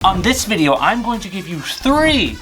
On this video, I'm going to give you 3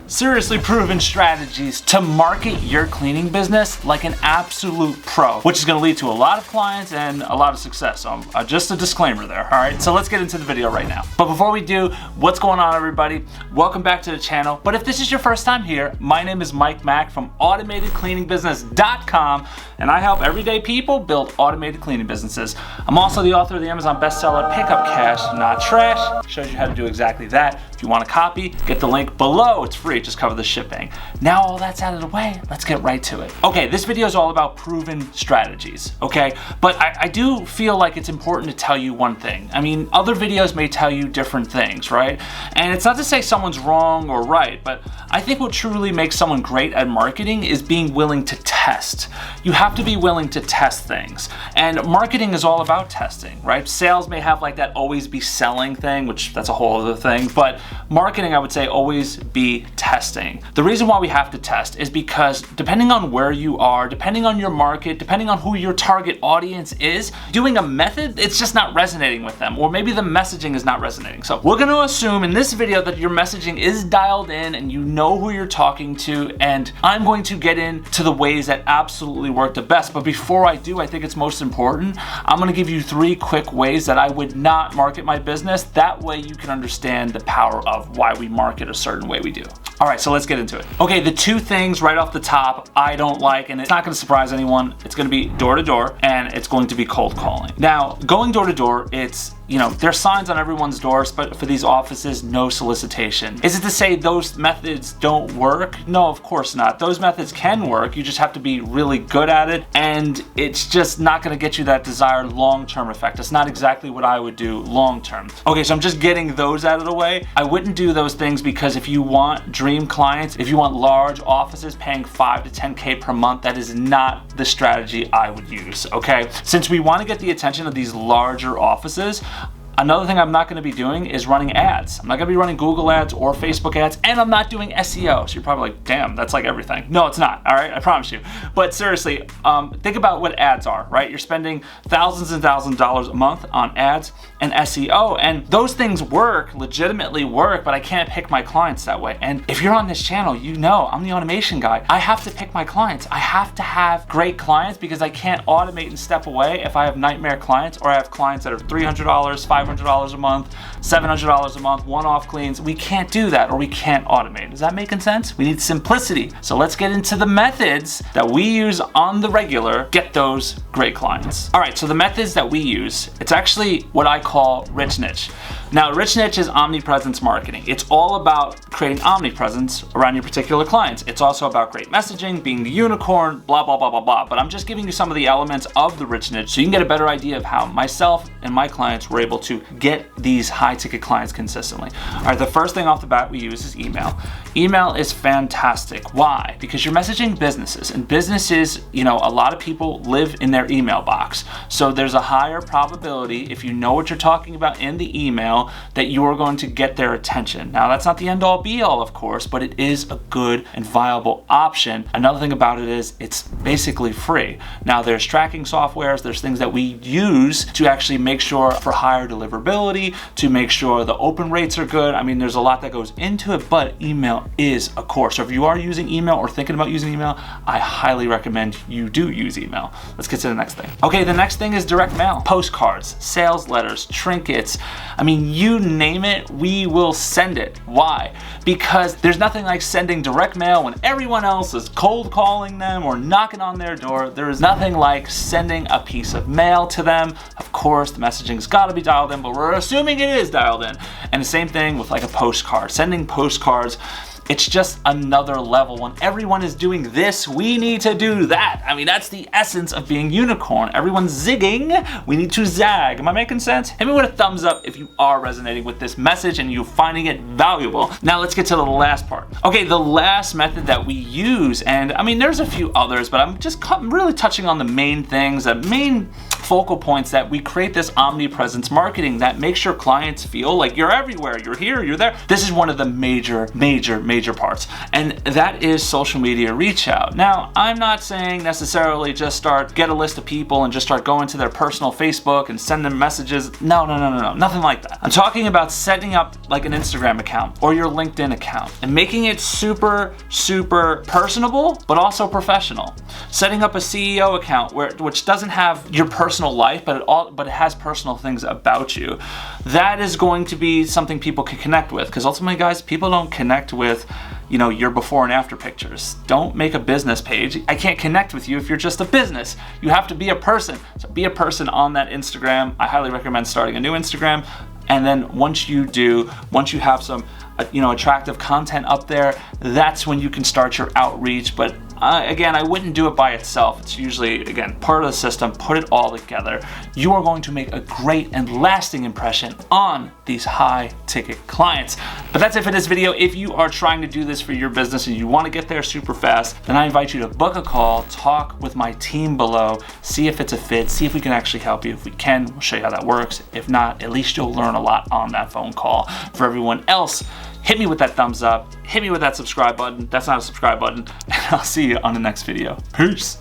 seriously proven strategies to market your cleaning business like an absolute pro, which is going to lead to a lot of clients and a lot of success. So just a disclaimer there, all right? So let's get into the video right now. But before we do, what's going on, everybody? Welcome back to the channel. But if this is your first time here, my name is Mike Mack from AutomatedCleaningBusiness.com, and I help everyday people build automated cleaning businesses. I'm also the author of the Amazon bestseller, Pick Up Cash, Not Trash. Shows you how to do exactly that. If you want a copy, get the link below. It's free, just cover the shipping. Now all that's out of the way, let's get right to it. Okay, this video is all about proven strategies, okay? But I do feel like it's important to tell you one thing. I mean, other videos may tell you different things, right? And it's not to say someone's wrong or right, but I think what truly makes someone great at marketing is being willing to test. You have to be willing to test things. And marketing is all about testing, right? Sales may have like that always be selling thing, which that's a whole other thing, but marketing, I would say, always be testing. The reason why we have to test is because depending on where you are, depending on your market, depending on who your target audience is, doing a method, it's just not resonating with them, or maybe the messaging is not resonating. So we're gonna assume in this video that your messaging is dialed in and you know who you're talking to, and I'm going to get into the ways that absolutely work the best. But before I do, I think it's most important, I'm gonna give you 3 quick ways that I would not market my business. That way you can understand the power of why we market a certain way we do. All right, so let's get into it. Okay, the 2 things right off the top I don't like, and it's not gonna surprise anyone, it's gonna be door to door and it's going to be cold calling. Now, going door to door, it's, you know, there's signs on everyone's doors, but for these offices, no solicitation. Is it to say those methods don't work? No, of course not. Those methods can work. You just have to be really good at it, and it's just not gonna get you that desired long-term effect. It's not exactly what I would do long-term. Okay, so I'm just getting those out of the way. I wouldn't do those things because if you want dream clients, if you want large offices paying 5 to 10K per month, that is not the strategy I would use, okay? Since we wanna get the attention of these larger offices, another thing I'm not gonna be doing is running ads. I'm not gonna be running Google ads or Facebook ads, and I'm not doing SEO. So you're probably like, damn, that's like everything. No, it's not, all right? I promise you. But seriously, think about what ads are, right? You're spending thousands and thousands of dollars a month on ads and SEO, and those things work, legitimately work, but I can't pick my clients that way. And if you're on this channel, you know I'm the automation guy. I have to pick my clients. I have to have great clients because I can't automate and step away if I have nightmare clients or I have clients that are $300, $500 a month, $700 a month, one-off cleans. We can't do that, or we can't automate. Is that making sense? We need simplicity. So let's get into the methods that we use on the regular, get those great clients. All right, so the methods that we use, it's actually what I call rich niche. Now, rich niche is omnipresence marketing. It's all about creating omnipresence around your particular clients. It's also about great messaging, being the unicorn, blah, blah, blah, blah, blah. But I'm just giving you some of the elements of the rich niche so you can get a better idea of how myself and my clients were able to get these high ticket clients consistently. All right, the first thing off the bat we use is email. Email is fantastic. Why? Because you're messaging businesses, and businesses, you know, a lot of people live in their email box. So there's a higher probability, if you know what you're talking about in the email, that you are going to get their attention. Now, that's not the end all be all, of course, but it is a good and viable option. Another thing about it is it's basically free. Now, there's tracking softwares, there's things that we use to actually make sure for higher deliverability, to make sure the open rates are good. I mean, there's a lot that goes into it, but email is a core. So if you are using email or thinking about using email, I highly recommend you do use email. Let's get to the next thing. Okay, the next thing is direct mail. Postcards, sales letters, trinkets. I mean, you name it, we will send it. Why? Because there's nothing like sending direct mail when everyone else is cold calling them or knocking on their door. There is nothing like sending a piece of mail to them. Of course, the messaging's gotta be dialed in, but we're assuming it is dialed in. And the same thing with like a postcard. Sending postcards, it's just another level. When everyone is doing this, we need to do that. I mean, that's the essence of being unicorn. Everyone's zigging, we need to zag. Am I making sense? Hit me with a thumbs up if you are resonating with this message and you're finding it valuable. Now let's get to the last part. Okay, the last method that we use, and I mean, there's a few others, but I'm just really touching on the main things, the main focal points that we create this omnipresence marketing that makes your clients feel like you're everywhere, you're here, you're there. This is one of the major parts, and that is social media reach out. Now, I'm not saying necessarily just get a list of people and just start going to their personal Facebook and send them messages. No, nothing like that. I'm talking about setting up like an Instagram account or your LinkedIn account and making it super personable, but also professional. Setting up a CEO account which doesn't have your personal life, but it has personal things about you. That is going to be something people can connect with, because ultimately, guys, people don't connect with your before and after pictures. Don't make a business page. I can't connect with you if you're just a business. You have to be a person. So be a person on that Instagram. I highly recommend starting a new Instagram. And then once you have some attractive content up there, that's when you can start your outreach. But again, I wouldn't do it by itself. It's usually, again, part of the system. Put it all together. You are going to make a great and lasting impression on these high ticket clients. But that's it for this video. If you are trying to do this for your business and you want to get there super fast, then I invite you to book a call, talk with my team below, see if it's a fit, see if we can actually help you. If we can, we'll show you how that works. If not, at least you'll learn a lot on that phone call. For everyone else, hit me with that thumbs up, hit me with that subscribe button. That's not a subscribe button, and I'll see you on the next video. Peace.